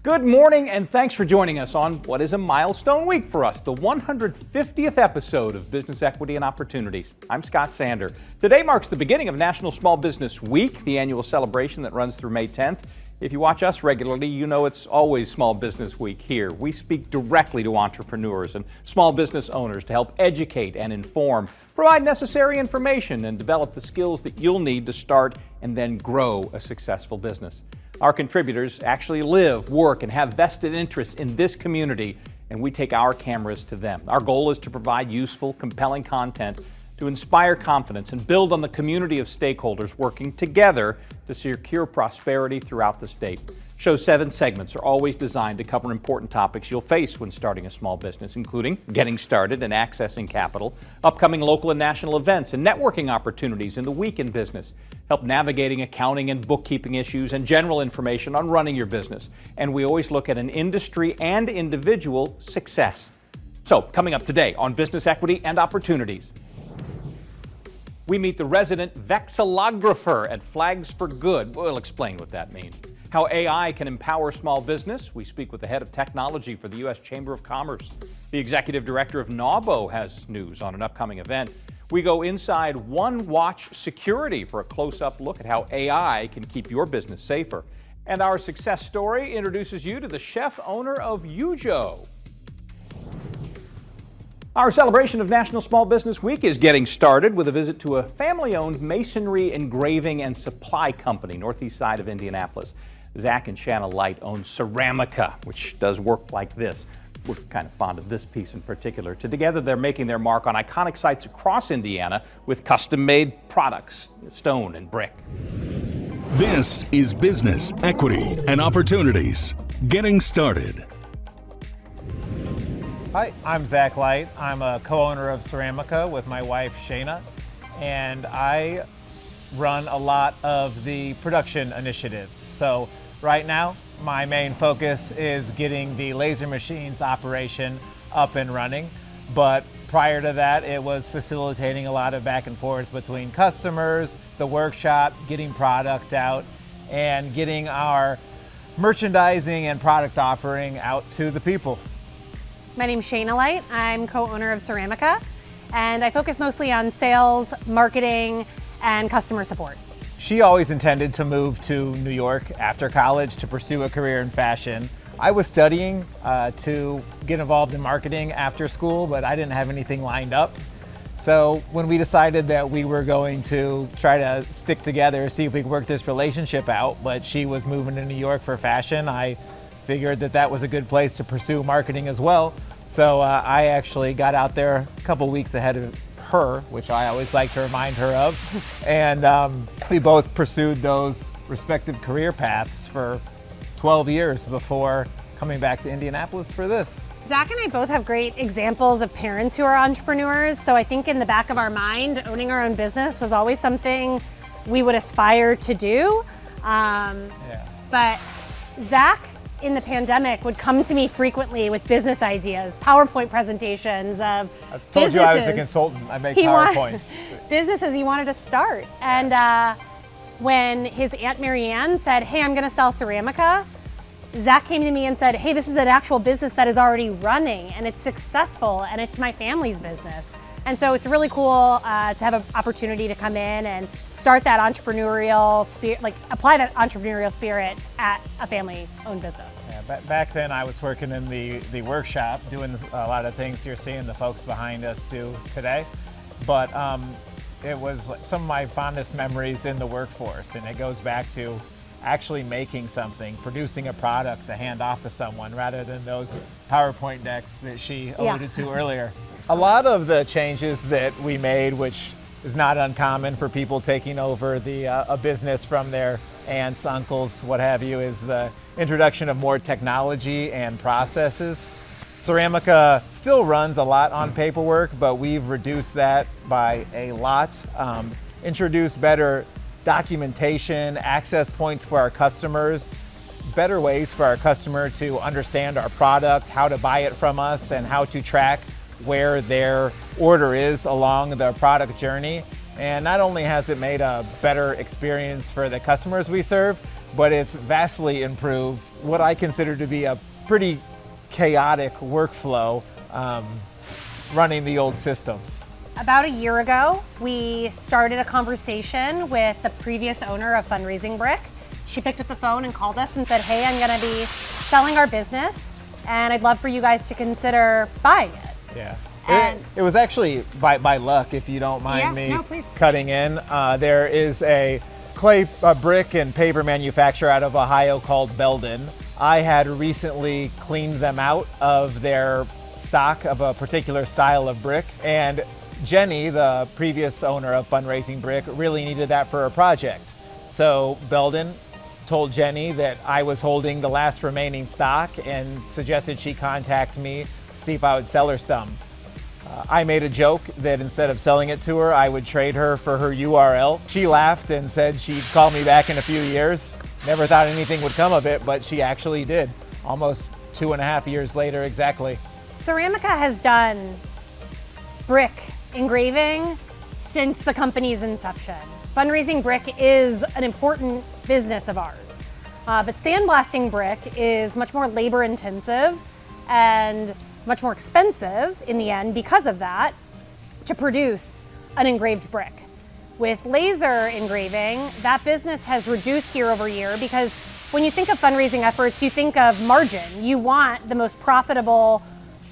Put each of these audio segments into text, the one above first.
Good morning and thanks for joining us on what is a milestone week for us, the 150th episode of Business Equity and Opportunities. I'm Scott Sander. Today marks the beginning of National Small Business Week, the annual celebration that runs through May 10th. If you watch us regularly, you know it's always Small Business Week here. We speak directly to entrepreneurs and small business owners to help educate and inform, provide necessary information, and develop the skills that you'll need to start and then grow a successful business. Our contributors actually live, work, and have vested interests in this community, and we take our cameras to them. Our goal is to provide useful, compelling content to inspire confidence and build on the community of stakeholders working together to secure prosperity throughout the state. Show's 7 segments are always designed to cover important topics you'll face when starting a small business, including getting started and accessing capital, upcoming local and national events, and networking opportunities in the week in business, help navigating accounting and bookkeeping issues, and general information on running your business. And we always look at an industry and individual success. So, coming up today on Business Equity and Opportunities, we meet the resident vexillographer at Flags for Good. We'll explain what that means. How AI can empower small business. We speak with the head of technology for the U.S. Chamber of Commerce. The executive director of NAWBO has news on an upcoming event. We go inside One Watch Security for a close-up look at how AI can keep your business safer. And our success story introduces you to the chef owner of Yujo. Our celebration of National Small Business Week is getting started with a visit to a family-owned masonry, engraving, and supply company northeast side of Indianapolis. Zack and Shana Light owns Ceramica, which does work like this. We're kind of fond of this piece in particular. Together, they're making their mark on iconic sites across Indiana with custom-made products, stone and brick. This is Business Equity and Opportunities. Getting started. Hi, I'm Zack Light. I'm a co-owner of Ceramica with my wife, Shana, and I run a lot of the production initiatives. So right now, my main focus is getting the laser machines operation up and running. But prior to that, it was facilitating a lot of back and forth between customers, the workshop, getting product out, and getting our merchandising and product offering out to the people. My name's Shana Light. I'm co-owner of Ceramica, and I focus mostly on sales, marketing, and customer support. She always intended to move to New York after college to pursue a career in fashion. I was studying to get involved in marketing after school, but I didn't have anything lined up. So when we decided that we were going to try to stick together, see if we could work this relationship out, but she was moving to New York for fashion, I figured that that was a good place to pursue marketing as well. So I actually got out there a couple weeks ahead of her, which I always like to remind her of. And we both pursued those respective career paths for 12 years before coming back to Indianapolis for this. Zack and I both have great examples of parents who are entrepreneurs. So I think in the back of our mind, owning our own business was always something we would aspire to do. But Zack, in the pandemic, would come to me frequently with business ideas, PowerPoint presentations of I told you I was a consultant. I make PowerPoints. Businesses he wanted to start. And when his Aunt Marianne said, hey, I'm gonna sell Ceramica, Zack came to me and said, hey, this is an actual business that is already running and it's successful and it's my family's business. And so it's really cool to have an opportunity to come in and start that entrepreneurial spirit, like apply that entrepreneurial spirit at a family-owned business. Yeah, back then I was working in the workshop doing a lot of things you're seeing the folks behind us do today. But it was some of my fondest memories in the workforce, and it goes back to actually making something, producing a product to hand off to someone rather than those PowerPoint decks that she alluded to earlier. A lot of the changes that we made, which is not uncommon for people taking over a business from their aunts, uncles, what have you, is the introduction of more technology and processes. Ceramica still runs a lot on paperwork, but we've reduced that by a lot. Introduced better documentation, access points for our customers, better ways for our customer to understand our product, how to buy it from us, and how to track where their order is along the product journey. And not only has it made a better experience for the customers we serve, but it's vastly improved what I consider to be a pretty chaotic workflow running the old systems. About a year ago, we started a conversation with the previous owner of Fundraising Brick. She picked up the phone and called us and said, hey, I'm gonna be selling our business and I'd love for you guys to consider buying it. Yeah. And it was actually by luck, if you don't mind me please. cutting in. There is a clay brick and paper manufacturer out of Ohio called Belden. I had recently cleaned them out of their stock of a particular style of brick, and Jenny, the previous owner of Fundraising Brick, really needed that for a project. So Belden told Jenny that I was holding the last remaining stock and suggested she contact me, see if I would sell her some. I made a joke that instead of selling it to her, I would trade her for her URL. She laughed and said she'd call me back in a few years. Never thought anything would come of it, but she actually did, almost 2.5 years later exactly. Ceramica has done brick engraving since the company's inception. Fundraising Brick is an important business of ours, but sandblasting brick is much more labor intensive and much more expensive in the end because of that to produce an engraved brick. With laser engraving, that business has reduced year over year because when you think of fundraising efforts, you think of margin. You want the most profitable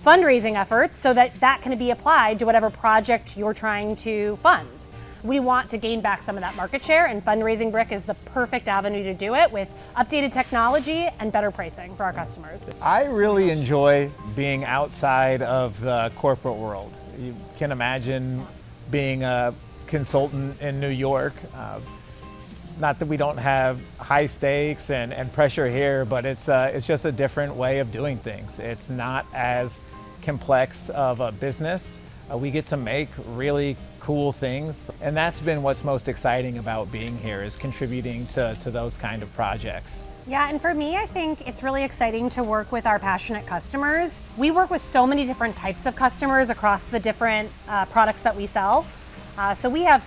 fundraising efforts so that that can be applied to whatever project you're trying to fund. We want to gain back some of that market share, and Fundraising Brick is the perfect avenue to do it with updated technology and better pricing for our customers. I really enjoy being outside of the corporate world. You can imagine being a consultant in New York. Not that we don't have high stakes and pressure here, but it's just a different way of doing things. It's not as complex of a business. We get to make really cool things, and that's been what's most exciting about being here, is contributing to those kind of projects. Yeah, and for me, I think it's really exciting to work with our passionate customers. We work with so many different types of customers across the different products that we sell. So we have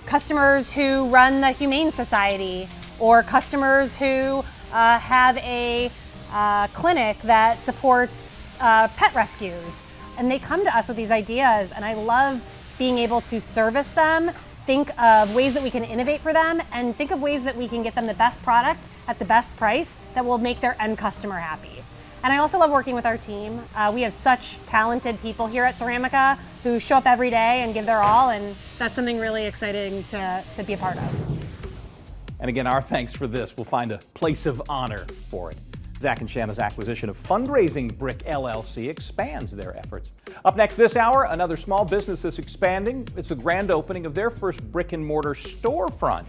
customers who run the Humane Society, or customers who have a clinic that supports pet rescues. And they come to us with these ideas, and I love being able to service them, think of ways that we can innovate for them, and think of ways that we can get them the best product at the best price that will make their end customer happy. And I also love working with our team. We have such talented people here at Ceramica who show up every day and give their all, and that's something really exciting to be a part of. And again, our thanks for this. We'll find a place of honor for it. Zack and Shana's acquisition of Fundraising Brick LLC expands their efforts. Up next this hour, another small business that's expanding. It's the grand opening of their first brick and mortar storefront.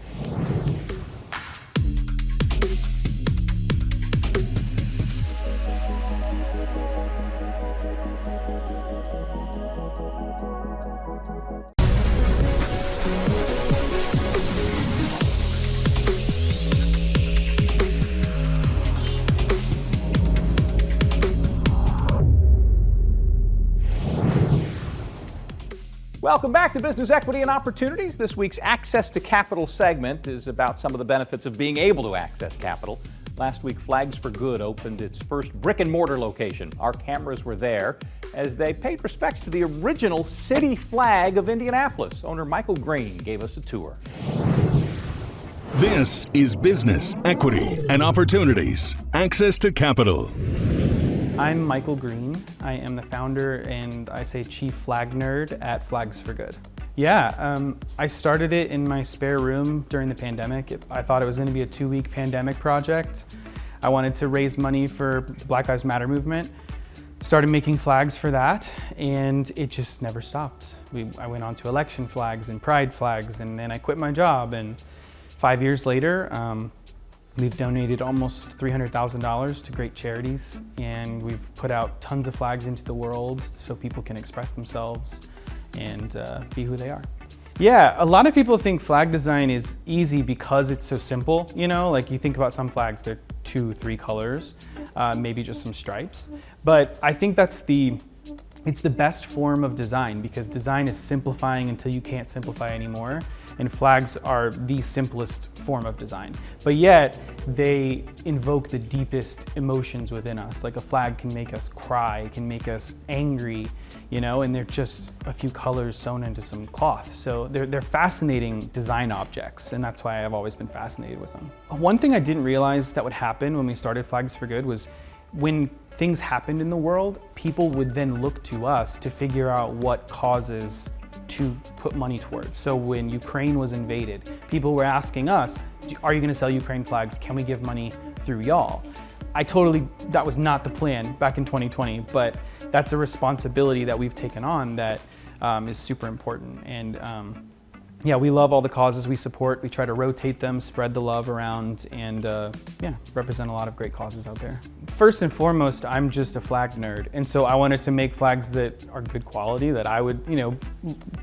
Welcome back to Business Equity and Opportunities. This week's Access to Capital segment is about some of the benefits of being able to access capital. Last week, Flags for Good opened its first brick and mortar location. Our cameras were there as they paid respects to the original city flag of Indianapolis. Owner Michael Green gave us a tour. This is Business Equity and Opportunities. Access to Capital. I'm Michael Green. I am the founder and I say chief flag nerd at Flags for Good. Yeah, I started it in my spare room during the pandemic. I thought it was going to be a 2-week pandemic project. I wanted to raise money for the Black Lives Matter movement. Started making flags for that, and it just never stopped. I went on to election flags and pride flags, and then I quit my job. And 5 years later, we've donated almost $300,000 to great charities, and we've put out tons of flags into the world so people can express themselves and be who they are. Yeah, a lot of people think flag design is easy because it's so simple. You know, like you think about some flags, they're 2-3 colors, maybe just some stripes. But I think that's the it's the best form of design because design is simplifying until you can't simplify anymore. And flags are the simplest form of design. But yet, they invoke the deepest emotions within us. Like a flag can make us cry, it can make us angry, you know, and they're just a few colors sewn into some cloth. So they're fascinating design objects, and that's why I've always been fascinated with them. One thing I didn't realize that would happen when we started Flags for Good was when things happened in the world, people would then look to us to figure out what causes to put money towards. So when Ukraine was invaded, people were asking us, are you gonna sell Ukraine flags? Can we give money through y'all? That was not the plan back in 2020, but that's a responsibility that we've taken on that is super important. And yeah, we love all the causes we support. We try to rotate them, spread the love around, and yeah, represent a lot of great causes out there. First and foremost, I'm just a flag nerd. And so I wanted to make flags that are good quality, that I would, you know,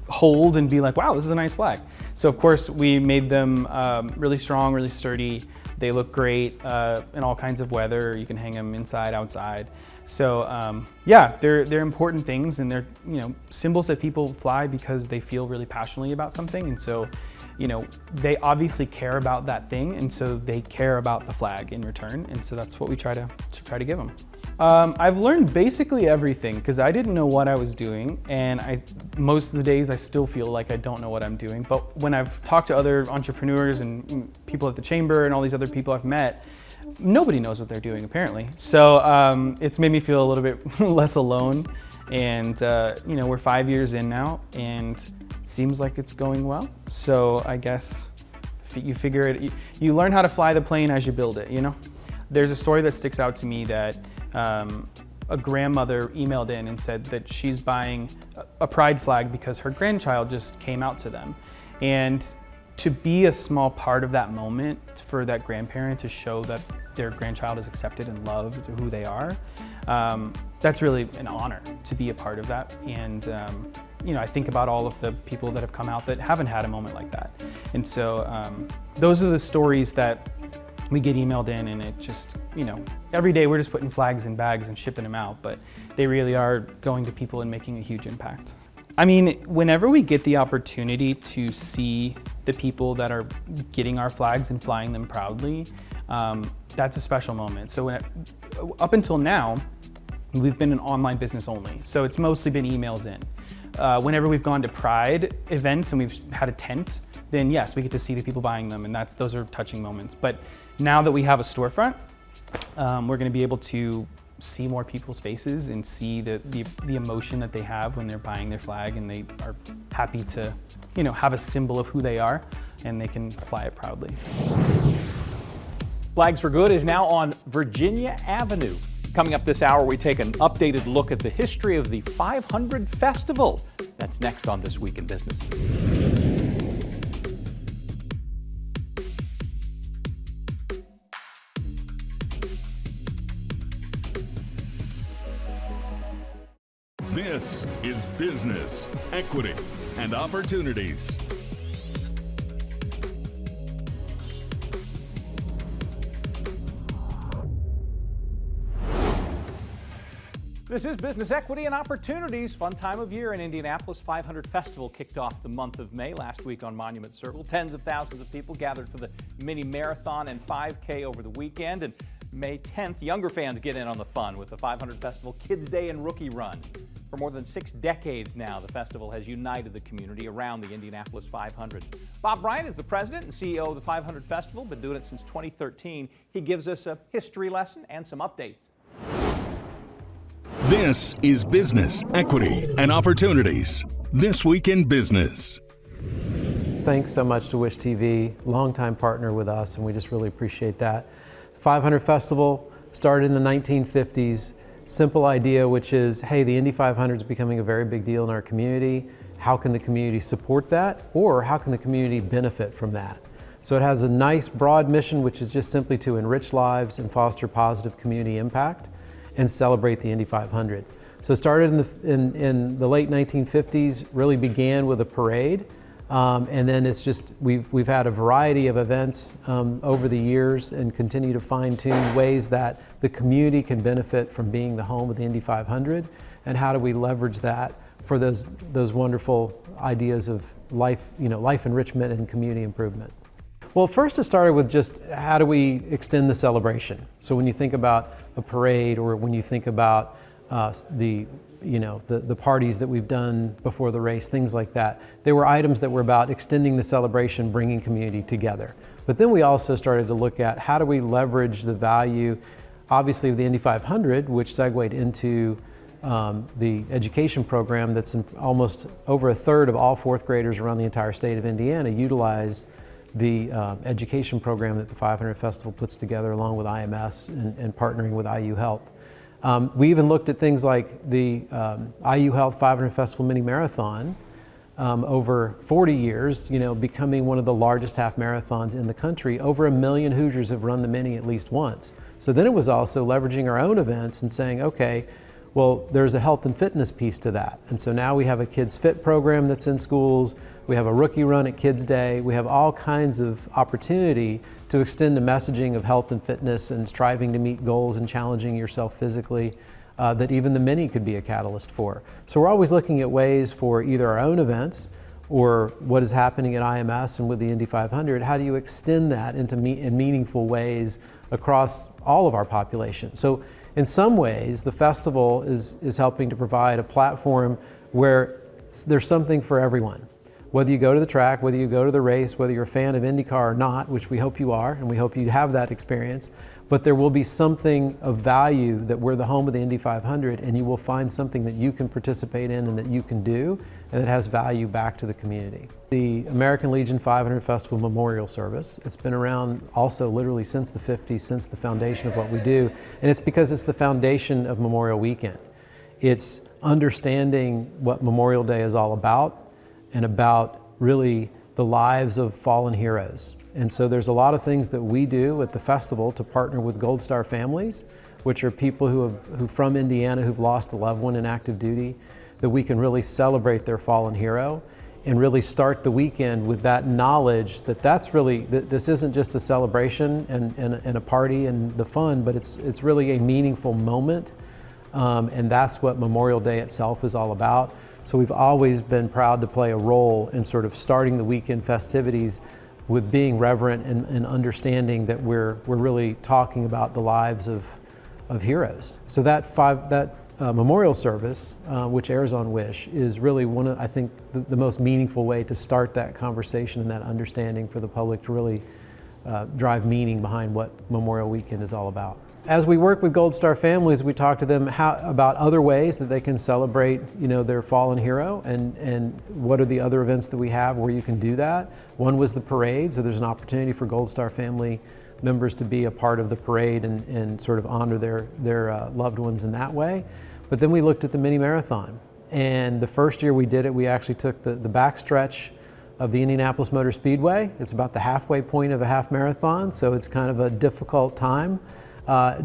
hold and be like, wow, this is a nice flag. So of course, we made them really strong, really sturdy. They look great in all kinds of weather. You can hang them inside, outside. So yeah, they're important things, and they're, you know, symbols that people fly because they feel really passionately about something. And so, you know, they obviously care about that thing, and so they care about the flag in return. And so that's what we try to give them. I've learned basically everything because I didn't know what I was doing, and most of the days I still feel like I don't know what I'm doing. But when I've talked to other entrepreneurs and people at the chamber and all these other people I've met, nobody knows what they're doing apparently. So it's made me feel a little bit less alone. And you know, we're 5 years in now, and it seems like it's going well. So I guess you figure it, you learn how to fly the plane as you build it, you know? There's a story that sticks out to me that a grandmother emailed in and said that she's buying a pride flag because her grandchild just came out to them. And to be a small part of that moment for that grandparent to show that their grandchild is accepted and loved who they are, that's really an honor to be a part of that. And you know, I think about all of the people that have come out that haven't had a moment like that. And so those are the stories that we get emailed in, and it just, you know, every day we're just putting flags in bags and shipping them out, but they really are going to people and making a huge impact. I mean, whenever we get the opportunity to see the people that are getting our flags and flying them proudly, that's a special moment. So up until now, we've been an online business only. So it's mostly been emails in. Whenever we've gone to Pride events and we've had a tent, then yes, we get to see the people buying them, and those are touching moments. But now that we have a storefront, we're gonna be able to see more people's faces and see the emotion that they have when they're buying their flag, and they are happy to, you know, have a symbol of who they are, and they can fly it proudly. Flags for Good is now on Virginia Avenue. Coming up this hour, we take an updated look at the history of the 500 Festival. That's next on This Week in Business. This is Business, Equity, and Opportunities. This is Business, Equity, and Opportunities. Fun time of year in Indianapolis. 500 Festival kicked off the month of May last week on Monument Circle. Tens of thousands of people gathered for the mini marathon and 5K over the weekend. And May 10th, younger fans get in on the fun with the 500 Festival Kids Day and Rookie Run. For more than 6 decades now, the festival has united the community around the Indianapolis 500. Bob Bryant is the president and CEO of the 500 Festival, been doing it since 2013. He gives us a history lesson and some updates. This is Business, Equity, and Opportunities. This Week in Business. Thanks so much to Wish TV, longtime partner with us, and we just really appreciate that. 500 Festival started in the 1950s. Simple idea, which is, hey, the Indy 500 is becoming a very big deal in our community. How can the community support that? Or how can the community benefit from that? So it has a nice broad mission, which is just simply to enrich lives and foster positive community impact and celebrate the Indy 500. So it started in the late 1950s, really began with a parade. And then it's just, we've had a variety of events over the years and continue to fine tune ways that the community can benefit from being the home of the Indy 500, and how do we leverage that for those wonderful ideas of life, life enrichment and community improvement. Well, first it started with just how do we extend the celebration. So when you think about a parade, or when you think about the parties that we've done before the race, things like that, they were items that were about extending the celebration, bringing community together. But then we also started to look at how do we leverage the value, obviously, of the Indy 500, which segued into the education program that's in almost over a third of all fourth graders around the entire state of Indiana utilize the education program that the 500 Festival puts together along with IMS and partnering with IU Health. We even looked at things like the IU Health 500 Festival Mini Marathon over 40 years, becoming one of the largest half marathons in the country. Over 1 million Hoosiers have run the Mini at least once. So then it was also leveraging our own events and saying, okay, well, there's a health and fitness piece to that. And so now we have a Kids Fit program that's in schools. We have a rookie run at Kids Day. We have all kinds of opportunity to extend the messaging of health and fitness and striving to meet goals and challenging yourself physically that even the Mini could be a catalyst for. So we're always looking at ways for either our own events or what is happening at IMS and with the Indy 500. How do you extend that into in meaningful ways across all of our population? So in some ways, the festival is helping to provide a platform where there's something for everyone. Whether you go to the track, whether you go to the race, whether you're a fan of IndyCar or not, which we hope you are, and we hope you have that experience, but there will be something of value that we're the home of the Indy 500, and you will find something that you can participate in and that you can do, and that has value back to the community. The American Legion 500 Festival Memorial Service, it's been around also literally since the 50s, since the foundation of what we do, and it's because it's the foundation of Memorial Weekend. It's understanding what Memorial Day is all about, and about really the lives of fallen heroes. And so there's a lot of things that we do at the festival to partner with Gold Star families, which are people who from Indiana who've lost a loved one in active duty, that we can really celebrate their fallen hero and really start the weekend with that knowledge that this isn't just a celebration and a party and the fun, but it's really a meaningful moment. And that's what Memorial Day itself is all about. So we've always been proud to play a role in sort of starting the weekend festivities with being reverent and understanding that we're really talking about the lives of heroes. So that memorial service, which airs on Wish, is really one of, I think, the most meaningful way to start that conversation and that understanding for the public to really drive meaning behind what Memorial Weekend is all about. As we work with Gold Star families, we talk to them about other ways that they can celebrate, their fallen hero, and what are the other events that we have where you can do that. One was the parade, so there's an opportunity for Gold Star family members to be a part of the parade and sort of honor their loved ones in that way. But then we looked at the mini marathon, and the first year we did it, we actually took the backstretch of the Indianapolis Motor Speedway. It's about the halfway point of a half marathon, so it's kind of a difficult time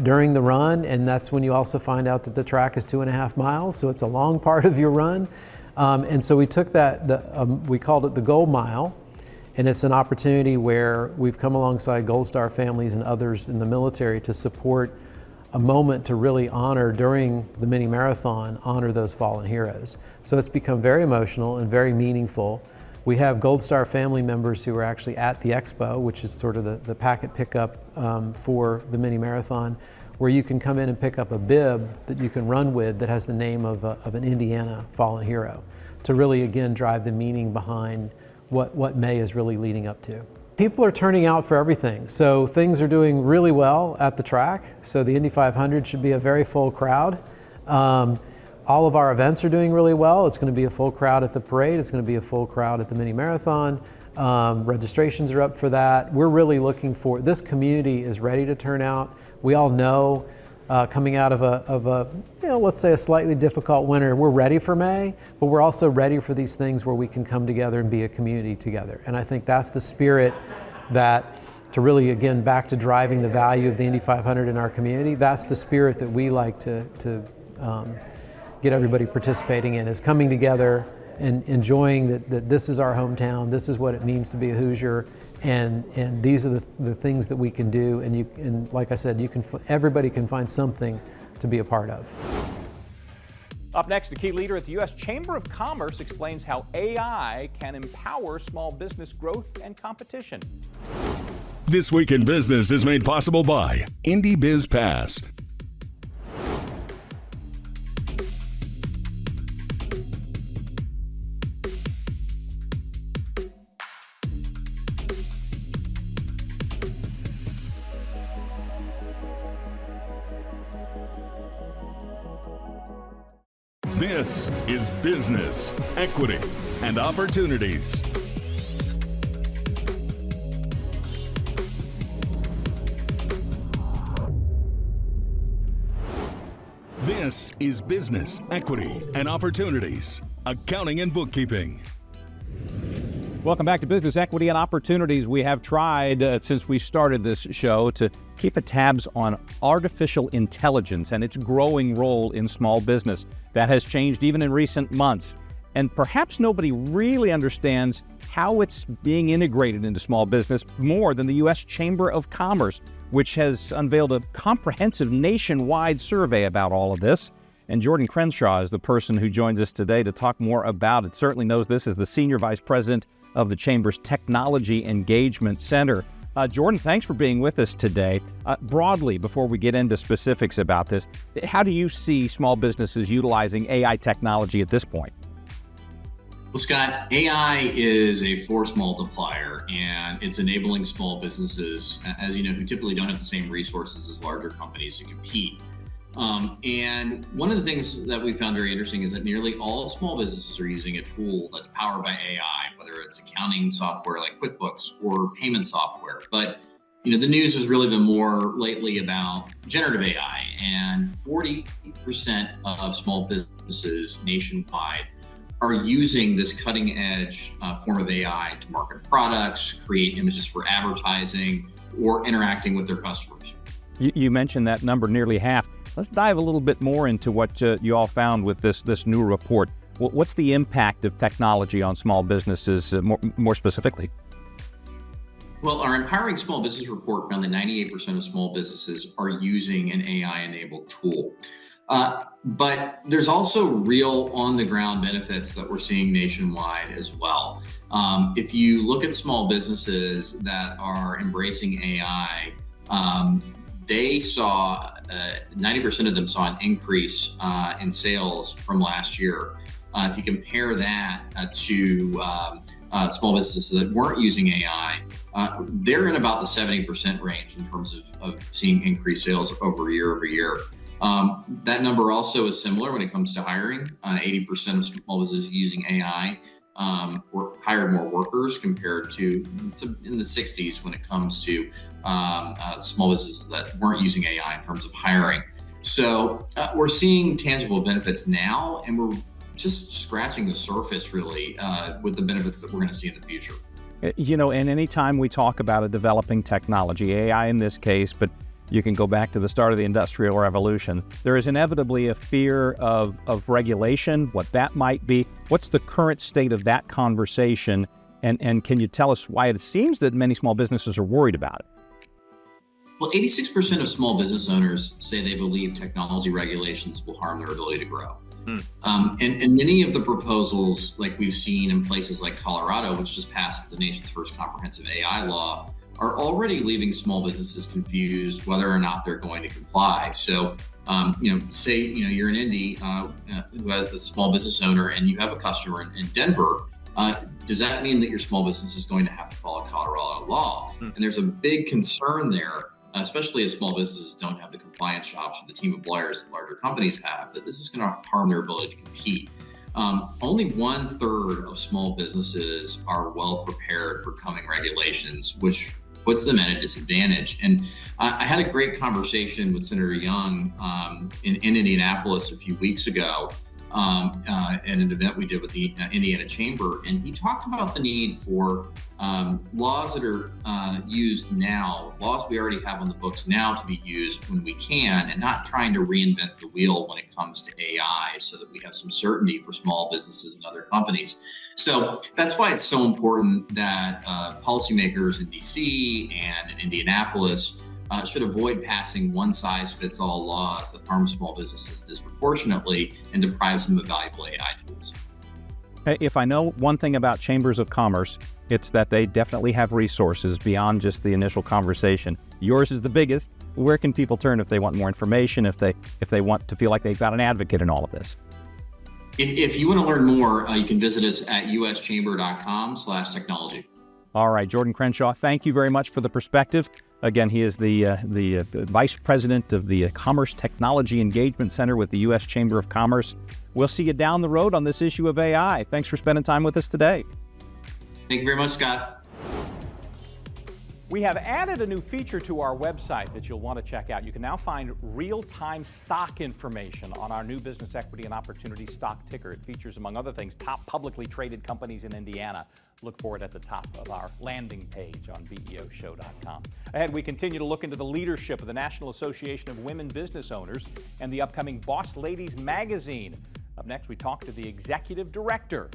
during the run, and that's when you also find out that the track is 2.5 miles, so it's a long part of your run. And so we took that, we called it the Gold Mile, and it's an opportunity where we've come alongside Gold Star families and others in the military to support a moment to really honor, during the mini marathon, honor those fallen heroes. So it's become very emotional and very meaningful. We have Gold Star family members who are actually at the expo, which is sort of the packet pickup for the mini marathon, where you can come in and pick up a bib that you can run with that has the name of an Indiana fallen hero, to really, again, drive the meaning behind what May is really leading up to. People are turning out for everything. So things are doing really well at the track. So the Indy 500 should be a very full crowd. All of our events are doing really well. It's going to be a full crowd at the parade. It's going to be a full crowd at the mini marathon. Registrations are up for that. We're really looking for, this community is ready to turn out. We all know coming out of a let's say a slightly difficult winter, we're ready for May, but we're also ready for these things where we can come together and be a community together. And I think that's the spirit that, to really, again, back to driving the value of the Indy 500 in our community, that's the spirit that we like to get everybody participating in, is coming together and enjoying that this is our hometown, this is what it means to be a Hoosier, and these are the things that we can do, and like I said, everybody can find something to be a part of. Up next, a key leader at the U.S. Chamber of Commerce explains how AI can empower small business growth and competition. This Week in Business is made possible by Indy Biz Pass. This is Business, Equity, and Opportunities. This is Business, Equity, and Opportunities, Accounting and Bookkeeping. Welcome back to Business, Equity, and Opportunities. We have tried, since we started this show, to keep a tabs on artificial intelligence and its growing role in small business. That has changed even in recent months. And perhaps nobody really understands how it's being integrated into small business more than the U.S. Chamber of Commerce, which has unveiled a comprehensive nationwide survey about all of this. And Jordan Crenshaw is the person who joins us today to talk more about it. Certainly knows this as the Senior Vice President of the Chamber's Technology Engagement Center. Jordan, thanks for being with us today. Broadly, before we get into specifics about this, how do you see small businesses utilizing AI technology at this point? Well, Scott, AI is a force multiplier, and it's enabling small businesses, as you know, who typically don't have the same resources as larger companies to compete. And one of the things that we found very interesting is that nearly all small businesses are using a tool that's powered by AI, whether it's accounting software like QuickBooks or payment software. But the news has really been more lately about generative AI, and 40% of small businesses nationwide are using this cutting edge form of AI to market products, create images for advertising, or interacting with their customers. You mentioned that number, nearly half. Let's dive a little bit more into what you all found with this new report. What's the impact of technology on small businesses more specifically? Well, our Empowering Small Business report found that 98% of small businesses are using an AI-enabled tool. But there's also real on-the-ground benefits that we're seeing nationwide as well. If you look at small businesses that are embracing AI, they saw 90% of them saw an increase in sales from last year. If you compare that to small businesses that weren't using AI, they're in about the 70% range in terms of seeing increased sales over year. That number also is similar when it comes to hiring. 80% of small businesses using AI hired more workers compared to in the 60s when it comes to small businesses that weren't using AI in terms of hiring. So we're seeing tangible benefits now, and we're just scratching the surface really with the benefits that we're going to see in the future. And anytime we talk about a developing technology, AI in this case, but you can go back to the start of the Industrial Revolution, there is inevitably a fear of regulation, what that might be. What's the current state of that conversation? And can you tell us why it seems that many small businesses are worried about it? Well, 86% of small business owners say they believe technology regulations will harm their ability to grow. And many of the proposals, like we've seen in places like Colorado, which just passed the nation's first comprehensive AI law, are already leaving small businesses confused whether or not they're going to comply. So, say you're in Indy, who has a small business owner, and you have a customer in Denver. Does that mean that your small business is going to have to follow Colorado law? And there's a big concern there, especially as small businesses don't have the compliance shops or the team of lawyers that larger companies have, that this is going to harm their ability to compete. Only 1/3 of small businesses are well prepared for coming regulations, which puts them at a disadvantage. And I had a great conversation with Senator Young in Indianapolis a few weeks ago at an event we did with the Indiana Chamber. And he talked about the need for laws that are used now, laws we already have on the books now, to be used when we can, and not trying to reinvent the wheel when it comes to AI so that we have some certainty for small businesses and other companies. So that's why it's so important that policymakers in DC and in Indianapolis should avoid passing one-size-fits-all laws that harm small businesses disproportionately and deprives them of valuable AI tools. If I know one thing about chambers of commerce, it's that they definitely have resources beyond just the initial conversation. Yours is the biggest. Where can people turn if they want more information, if they want to feel like they've got an advocate in all of this? If you want to learn more, you can visit us at uschamber.com/technology. All right, Jordan Crenshaw, thank you very much for the perspective. Again, he is the Vice President of the Commerce Technology Engagement Center with the U.S. Chamber of Commerce. We'll see you down the road on this issue of AI. Thanks for spending time with us today. Thank you very much, Scott. We have added a new feature to our website that you'll want to check out. You can now find real-time stock information on our new business equity and opportunity stock ticker. It features, among other things, top publicly traded companies in Indiana. Look for it at the top of our landing page on BEOshow.com. Ahead, we continue to look into the leadership of the National Association of Women Business Owners and the upcoming Boss Ladies magazine. Up next, we talk to the executive director.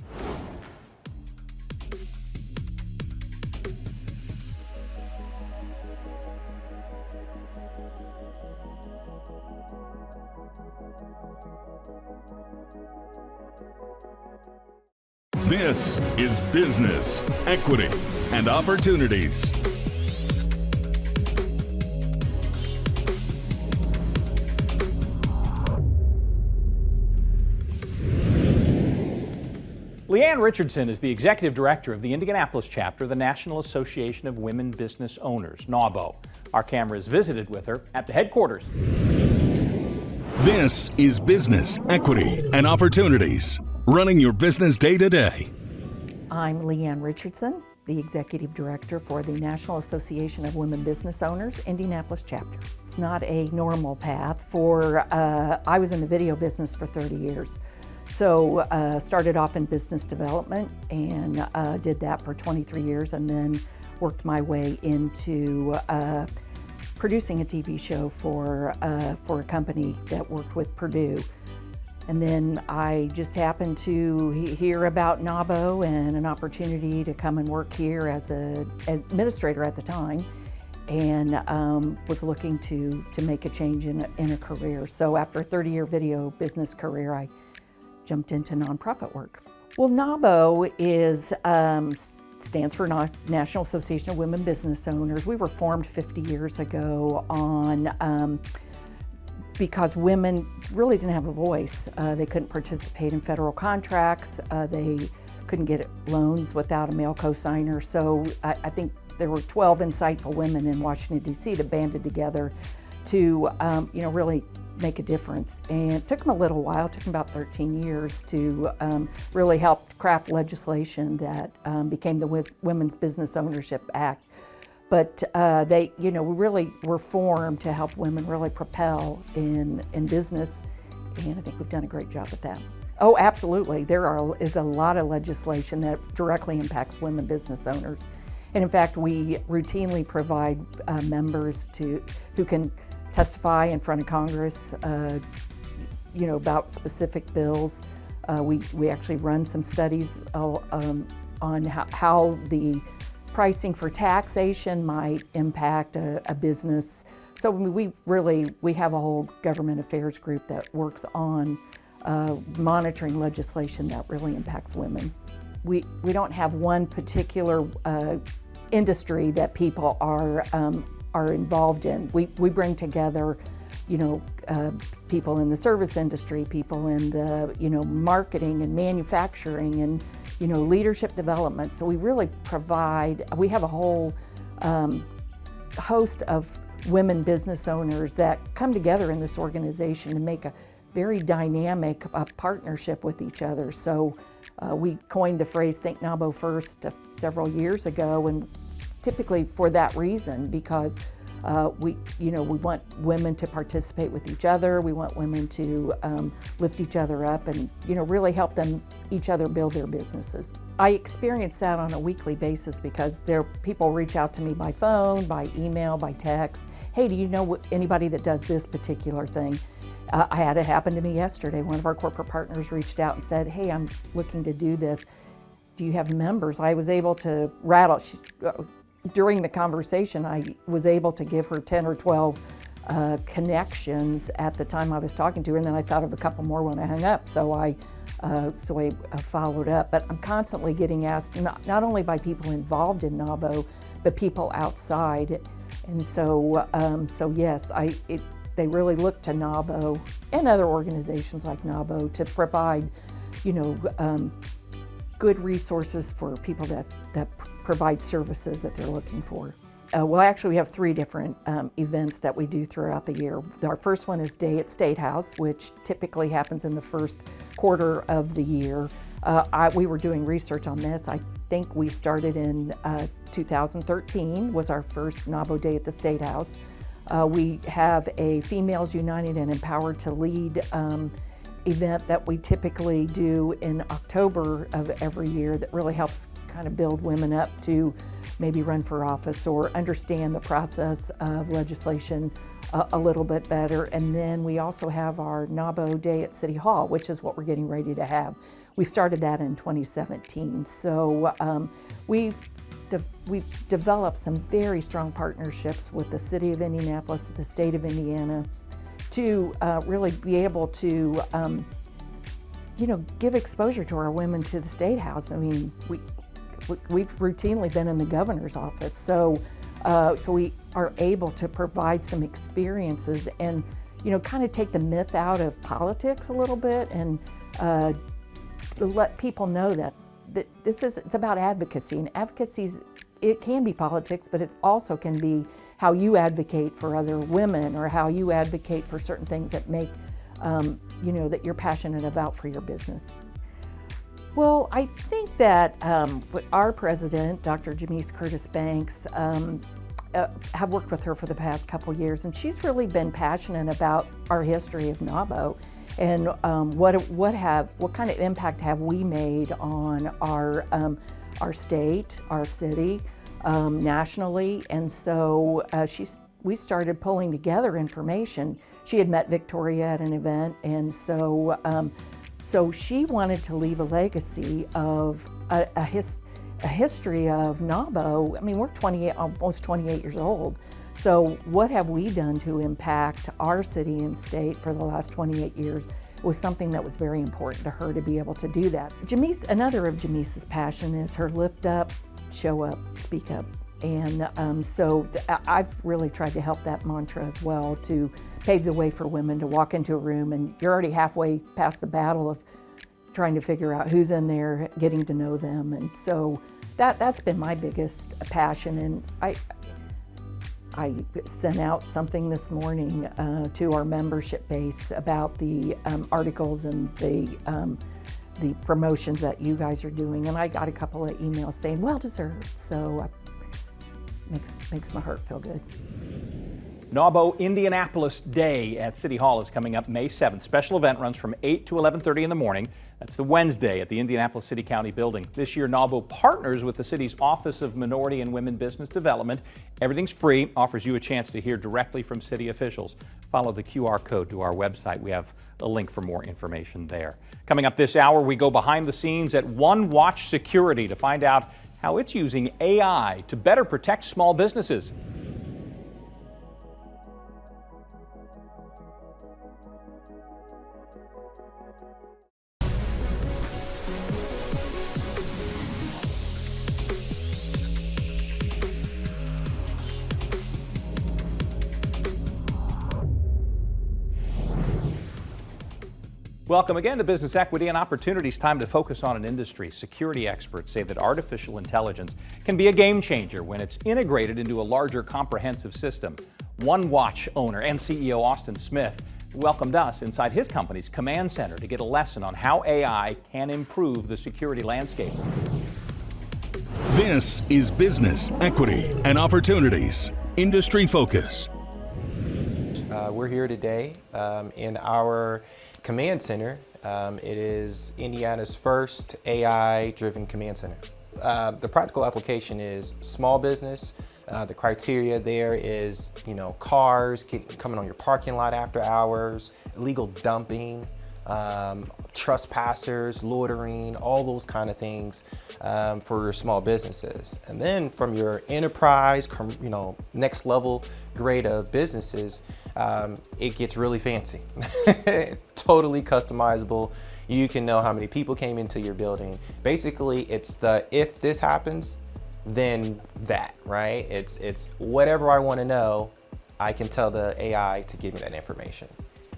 This is Business, Equity, and Opportunities. Leanne Richardson is the Executive Director of the Indianapolis chapter of the National Association of Women Business Owners, NAWBO. Our camera has visited with her at the headquarters. This is Business, Equity, and Opportunities. Running your business day to day. I'm Leanne Richardson, the Executive Director for the National Association of Women Business Owners, Indianapolis chapter. It's not a normal path I was in the video business for 30 years. So started off in business development and did that for 23 years and then worked my way into producing a TV show for a company that worked with Purdue. And then I just happened to hear about NAWBO and an opportunity to come and work here as an administrator at the time, and was looking to make a change in a career. So after a 30-year video business career, I jumped into nonprofit work. Well, NAWBO stands for National Association of Women Business Owners. We were formed 50 years ago because women really didn't have a voice. They couldn't participate in federal contracts. They couldn't get loans without a male co-signer. So I think there were 12 insightful women in Washington, D.C. that banded together to really make a difference. And it took them a little while. It took them about 13 years to really help craft legislation that became the Women's Business Ownership Act. But we really were formed to help women really propel in business, and I think we've done a great job at that. Oh, absolutely. There is a lot of legislation that directly impacts women business owners. And in fact, we routinely provide members who can testify in front of Congress, about specific bills. We actually run some studies on how the pricing for taxation might impact a business. So we have a whole government affairs group that works on monitoring legislation that really impacts women. We don't have one particular industry that people are involved in. We bring together, people in the service industry, people in the marketing and manufacturing and leadership development. So we really we have a whole host of women business owners that come together in this organization to make a very dynamic partnership with each other. So we coined the phrase Think NAWBO First several years ago, and typically for that reason, because we want women to participate with each other. We want women to lift each other up and really help each other build their businesses. I experience that on a weekly basis because people reach out to me by phone, by email, by text. Hey, do you know anybody that does this particular thing? I had it happen to me yesterday. One of our corporate partners reached out and said, hey, I'm looking to do this. Do you have members? I was able to rattle. During the conversation, I was able to give her 10 or 12 connections at the time I was talking to her, and then I thought of a couple more when I hung up, so I followed up. But I'm constantly getting asked, not only by people involved in NAWBO, but people outside. And so, yes, they really look to NAWBO and other organizations like NAWBO to provide, good resources for people that provide services that they're looking for. Well, actually, we have 3 different events that we do throughout the year. Our first one is Day at State House, which typically happens in the first quarter of the year. We were doing research on this. I think we started in 2013 was our first NAWBO Day at the State House. We have a Females United and Empowered to Lead event that we typically do in October of every year that really helps kind of build women up to maybe run for office or understand the process of legislation a little bit better. And then we also have our NAWBO Day at City Hall, which is what we're getting ready to have. We started that in 2017. So we've developed some very strong partnerships with the City of Indianapolis, the State of Indiana, to really be able to, give exposure to our women to the State House. I mean, we've routinely been in the governor's office, so we are able to provide some experiences and, kind of take the myth out of politics a little bit and to let people know that it's about advocacy, and advocacy, it can be politics, but it also can be how you advocate for other women or how you advocate for certain things that make, that you're passionate about for your business. Well, I think that our president, Dr. Janice Curtis Banks, have worked with her for the past couple years, and she's really been passionate about our history of NAWBO and what kind of impact have we made on our state, our city, nationally. And so we started pulling together information. She had met Victoria at an event, and so she wanted to leave a legacy of a history of NAWBO. I mean, we're almost 28 years old. So what have we done to impact our city and state for the last 28 years was something that was very important to her to be able to do that. Another of Janice's passion is her lift up, show up, speak up. And I've really tried to help that mantra as well, to pave the way for women to walk into a room and you're already halfway past the battle of trying to figure out who's in there, getting to know them. And so that's been my biggest passion. And I sent out something this morning to our membership base about the articles and the promotions that you guys are doing, and I got a couple of emails saying, well deserved. So makes my heart feel good. NAWBO Indianapolis Day at City Hall is coming up May 7th. Special event runs from 8 to 11:30 in the morning. That's the Wednesday at the Indianapolis City County Building. This year, NAWBO partners with the city's Office of Minority and Women Business Development. Everything's free, offers you a chance to hear directly from city officials. Follow the QR code to our website. We have a link for more information there. Coming up this hour, we go behind the scenes at One Watch Security to find out how it's using AI to better protect small businesses. Welcome again to Business Equity and Opportunities. Time to focus on an industry. Security experts say that artificial intelligence can be a game changer when it's integrated into a larger comprehensive system. One Watch owner and CEO Austin Smith welcomed us inside his company's command center to get a lesson on how AI can improve the security landscape. This is Business Equity and Opportunities. Industry Focus. We're here today in our command center. It is Indiana's first AI-driven command center. The practical application is small business. The criteria there is, cars coming on your parking lot after hours, illegal dumping, trespassers, loitering, all those kind of things for your small businesses. And then from your enterprise, next level grade of businesses, it gets really fancy. Totally customizable. You can know how many people came into your building. Basically, it's the if this happens, then that, right? It's whatever I want to know, I can tell the AI to give me that information.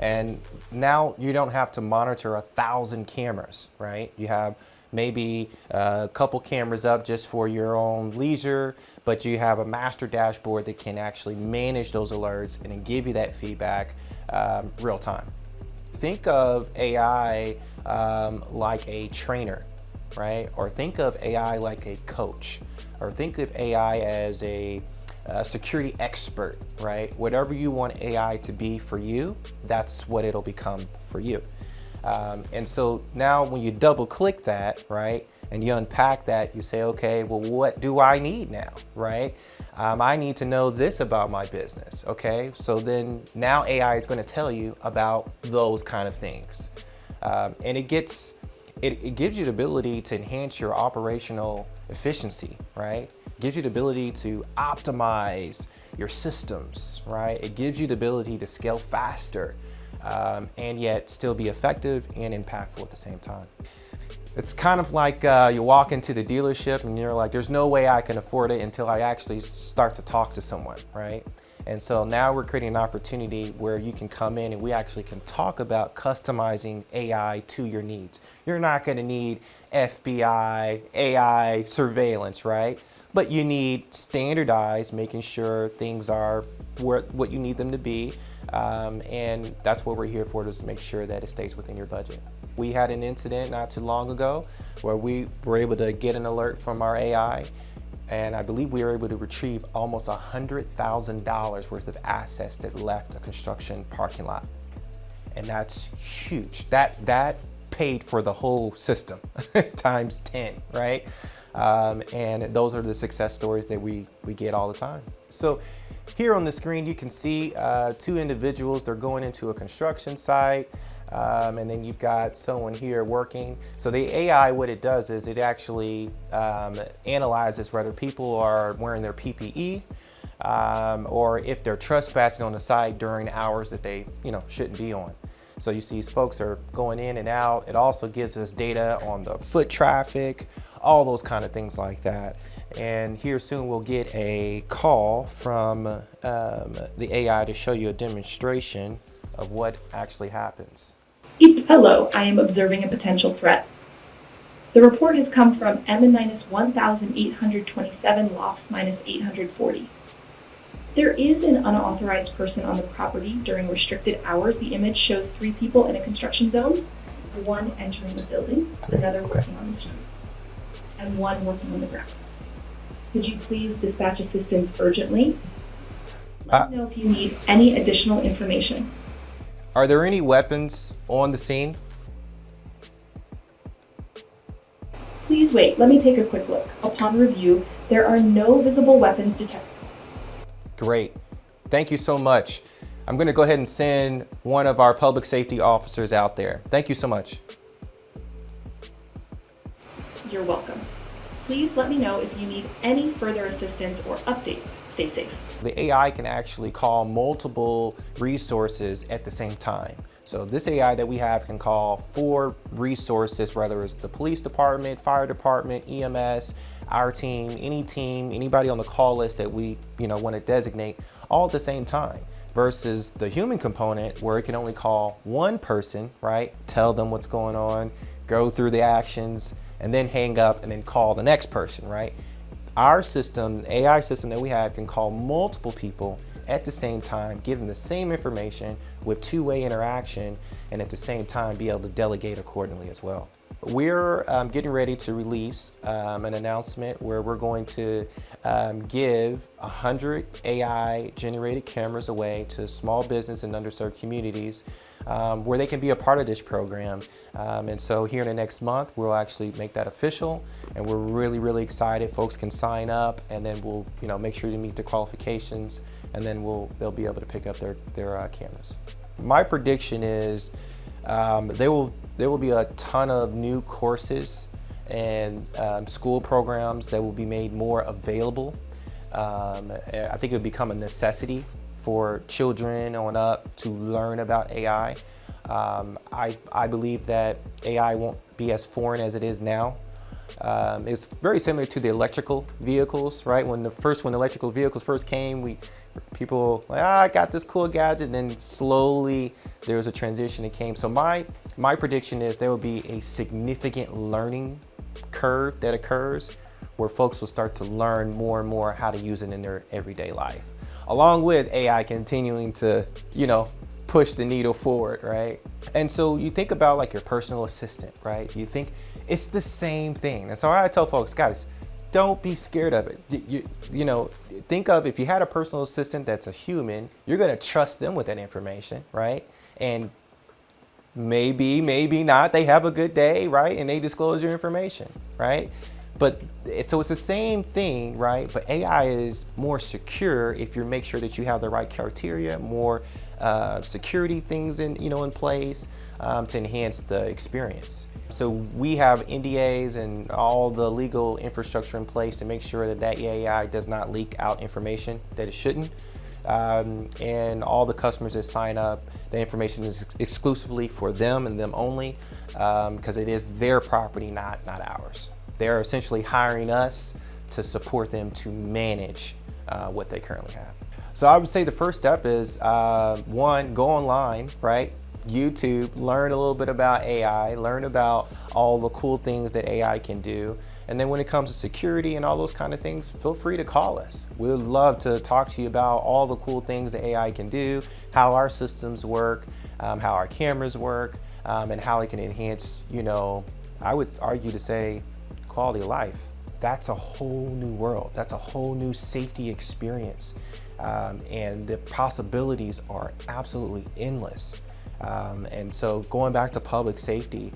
And now you don't have to monitor 1,000 cameras, right? You have maybe a couple cameras up just for your own leisure, but you have a master dashboard that can actually manage those alerts and then give you that feedback real time. Think of AI like a trainer, right? Or think of AI like a coach, or think of AI as a security expert, right? Whatever you want AI to be for you, that's what it'll become for you. And so now when you double click that, right, and you unpack that, you say, okay, well, what do I need now, right? I need to know this about my business, okay? So then now AI is going to tell you about those kind of things. And it gives you the ability to enhance your operational efficiency, right? It gives you the ability to optimize your systems, right? It gives you the ability to scale faster and yet still be effective and impactful at the same time. It's kind of like you walk into the dealership and you're like, there's no way I can afford it until I actually start to talk to someone, right? And so now we're creating an opportunity where you can come in and we actually can talk about customizing AI to your needs. You're not going to need FBI, AI surveillance, right? But you need standardized, making sure things are what you need them to be. And that's what we're here for, is to make sure that it stays within your budget. We had an incident not too long ago where we were able to get an alert from our AI, and I believe we were able to retrieve almost $100,000 worth of assets that left a construction parking lot. And that's huge. That paid for the whole system times 10, right? And those are the success stories that we get all the time. So here on the screen, you can see two individuals. They're going into a construction site. And then you've got someone here working. So the AI, what it does is it actually analyzes whether people are wearing their PPE or if they're trespassing on the site during hours that they shouldn't be on. So you see these folks are going in and out. It also gives us data on the foot traffic, all those kind of things like that. And here soon we'll get a call from the AI to show you a demonstration of what actually happens. Hello, I am observing a potential threat. The report has come from M-1827 loft -840. There is an unauthorized person on the property during restricted hours. The image shows 3 people in a construction zone, 1 entering the building, another working on the street, and 1 working on the ground. Could you please dispatch assistance urgently? Let me know if you need any additional information. Are there any weapons on the scene? Please wait, let me take a quick look. Upon review, there are no visible weapons detected. Great, thank you so much. I'm gonna go ahead and send one of our public safety officers out there. Thank you so much. You're welcome. Please let me know if you need any further assistance or updates. Stay safe. The AI can actually call multiple resources at the same time. So this AI that we have can call 4 resources, whether it's the police department, fire department, EMS, our team, anybody on the call list that we want to designate, all at the same time, versus the human component where it can only call one person, right? Tell them what's going on, go through the actions, and then hang up and then call the next person, right? Our system, the AI system that we have, can call multiple people at the same time, give them the same information with 2-way interaction, and at the same time be able to delegate accordingly as well. We're getting ready to release an announcement where we're going to give 100 AI generated cameras away to small business and underserved communities where they can be a part of this program. And so here in the next month, we'll actually make that official, and we're really, really excited. Folks can sign up, and then we'll make sure to meet the qualifications, and then they'll be able to pick up their cameras. My prediction is there will be a ton of new courses and school programs that will be made more available. I think it will become a necessity for children on up to learn about AI. I believe that AI won't be as foreign as it is now. It's very similar to the electrical vehicles, right? When electrical vehicles first came, people like, I got this cool gadget, and then slowly there was a transition that came. So my prediction is there will be a significant learning curve that occurs where folks will start to learn more and more how to use it in their everyday life, along with AI continuing to, push the needle forward, right? And so you think about like your personal assistant, right? You think it's the same thing. And so I tell folks, guys, don't be scared of it. Think of if you had a personal assistant that's a human, you're gonna trust them with that information, right? And maybe not, they have a good day, right? And they disclose your information, right? But so it's the same thing, right? But AI is more secure if you make sure that you have the right criteria, more security things in place to enhance the experience. So we have NDAs and all the legal infrastructure in place to make sure that AI does not leak out information that it shouldn't. And all the customers that sign up, the information is exclusively for them and them only, because it is their property, not ours. They're essentially hiring us to support them to manage what they currently have. So I would say the first step is, one, go online, right? YouTube, learn a little bit about AI, learn about all the cool things that AI can do. And then when it comes to security and all those kind of things, feel free to call us. We would love to talk to you about all the cool things that AI can do, how our systems work, how our cameras work, and how it can enhance, I would argue to say, quality of life. That's a whole new world. That's a whole new safety experience. And the possibilities are absolutely endless. And so going back to public safety,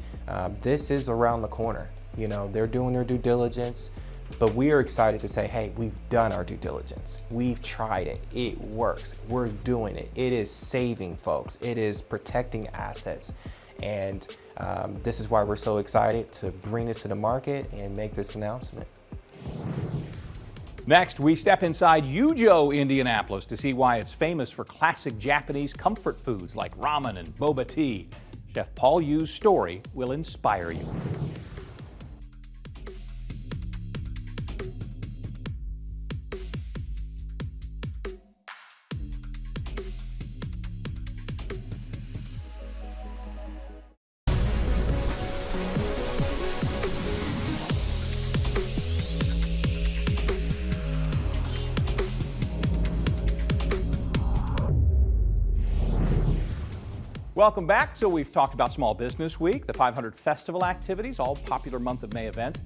this is around the corner. They're doing their due diligence, but we are excited to say, hey, we've done our due diligence. We've tried it. It works. We're doing it. It is saving folks. It is protecting assets. And this is why we're so excited to bring this to the market and make this announcement. Next, we step inside Yujo, Indianapolis to see why it's famous for classic Japanese comfort foods like ramen and boba tea. Chef Paul Yu's story will inspire you. Welcome back. So we've talked about Small Business Week, the 500 festival activities, all popular month of May events.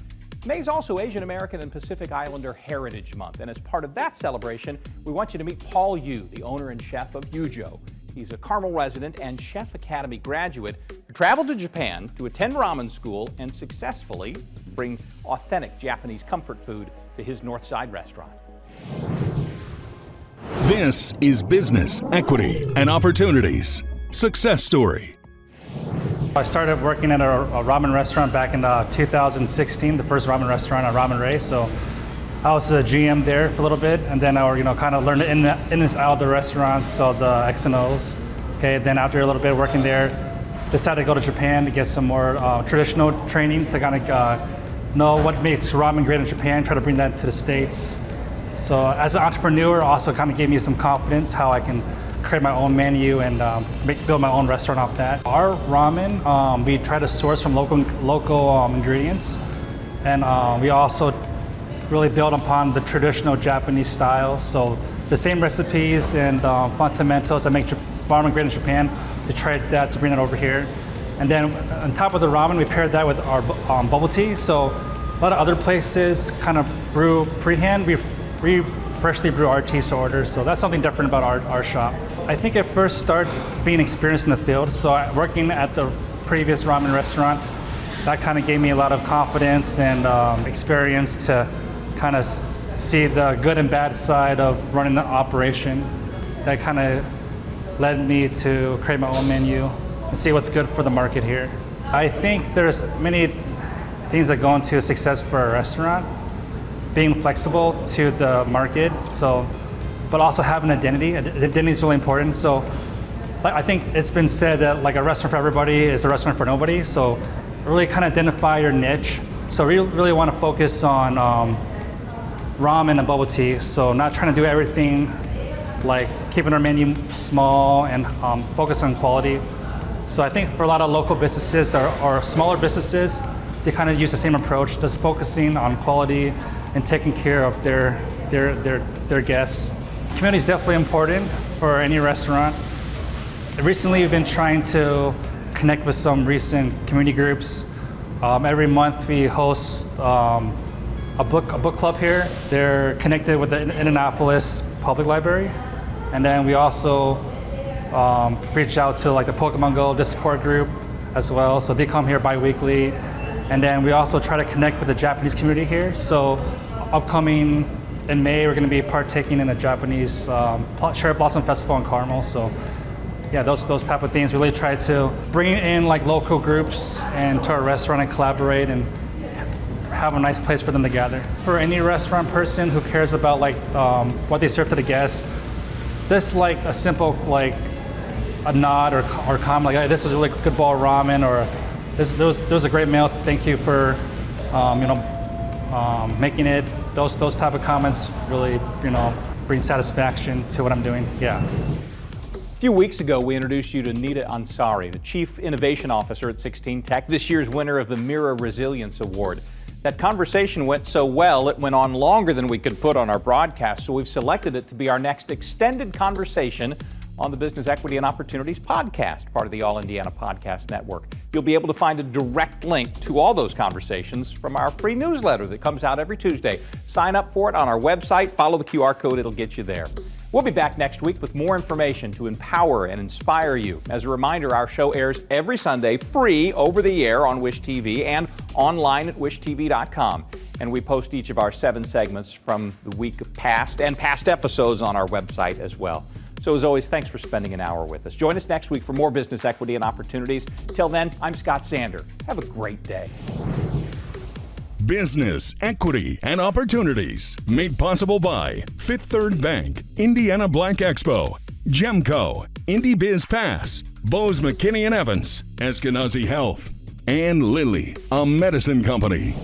May is also Asian American and Pacific Islander Heritage Month. And as part of that celebration, we want you to meet Paul Yu, the owner and chef of Yujo. He's a Carmel resident and Chef Academy graduate who traveled to Japan to attend ramen school and successfully bring authentic Japanese comfort food to his Northside restaurant. This is Business, Equity, and Opportunities. Success Story. I started working at a ramen restaurant back in 2016, the first ramen restaurant at Ramen Ray. So I was a GM there for a little bit, and then I kind of learned in and out of the restaurant, so the X and O's. Okay, then after a little bit working there, decided to go to Japan to get some more traditional training to kind of know what makes ramen great in Japan, try to bring that to the States. So as an entrepreneur, also kind of gave me some confidence how I can create my own menu and build my own restaurant off that. Our ramen, we try to source from local ingredients, and we also really build upon the traditional Japanese style. So the same recipes and fundamentals that make ramen great in Japan, we tried that to bring it over here. And then on top of the ramen, we paired that with our bubble tea. So a lot of other places kind of brew pre-hand. We freshly brew our teas to order, so that's something different about our shop. I think it first starts being experienced in the field. So working at the previous ramen restaurant, that kind of gave me a lot of confidence and experience to kind of see the good and bad side of running the operation. That kind of led me to create my own menu and see what's good for the market here. I think there's many things that go into success for a restaurant. Being flexible to the market, but also having identity. Identity is really important. So I think it's been said that like a restaurant for everybody is a restaurant for nobody. So really kind of identify your niche. So we really want to focus on ramen and bubble tea. So not trying to do everything, like keeping our menu small and focus on quality. So I think for a lot of local businesses or smaller businesses, they kind of use the same approach, just focusing on quality and taking care of their guests. Community is definitely important for any restaurant. Recently, we've been trying to connect with some recent community groups. Every month, we host a book club here. They're connected with the Indianapolis Public Library, and then we also reach out to like the Pokemon Go Discord group as well. So they come here bi-weekly. And then we also try to connect with the Japanese community here. So upcoming in May, we're going to be partaking in a Japanese Cherry Blossom Festival in Carmel. So yeah, those type of things. We really try to bring in like local groups and to our restaurant and collaborate and have a nice place for them to gather. For any restaurant person who cares about like what they serve to the guests, this like a simple like a nod or comment like, hey, this is a really good bowl of ramen, or there was a great meal. Thank you for, making it. Those type of comments really, bring satisfaction to what I'm doing. Yeah. A few weeks ago, we introduced you to Nita Ansari, the Chief Innovation Officer at 16 Tech, this year's winner of the Mirror Resilience Award. That conversation went so well, it went on longer than we could put on our broadcast, so we've selected it to be our next extended conversation on the Business Equity and Opportunities podcast, part of the All Indiana Podcast Network. You'll be able to find a direct link to all those conversations from our free newsletter that comes out every Tuesday. Sign up for it on our website, follow the QR code, it'll get you there. We'll be back next week with more information to empower and inspire you. As a reminder, our show airs every Sunday free over the air on Wish TV and online at wishtv.com. And we post each of our 7 segments from the week past and past episodes on our website as well. So as always, thanks for spending an hour with us. Join us next week for more business equity and opportunities. Till then, I'm Scott Sander. Have a great day. Business, equity, and opportunities made possible by Fifth Third Bank, Indiana Black Expo, Gemco, Indy Biz Pass, Bose McKinney & Evans, Eskenazi Health, and Lilly, a medicine company.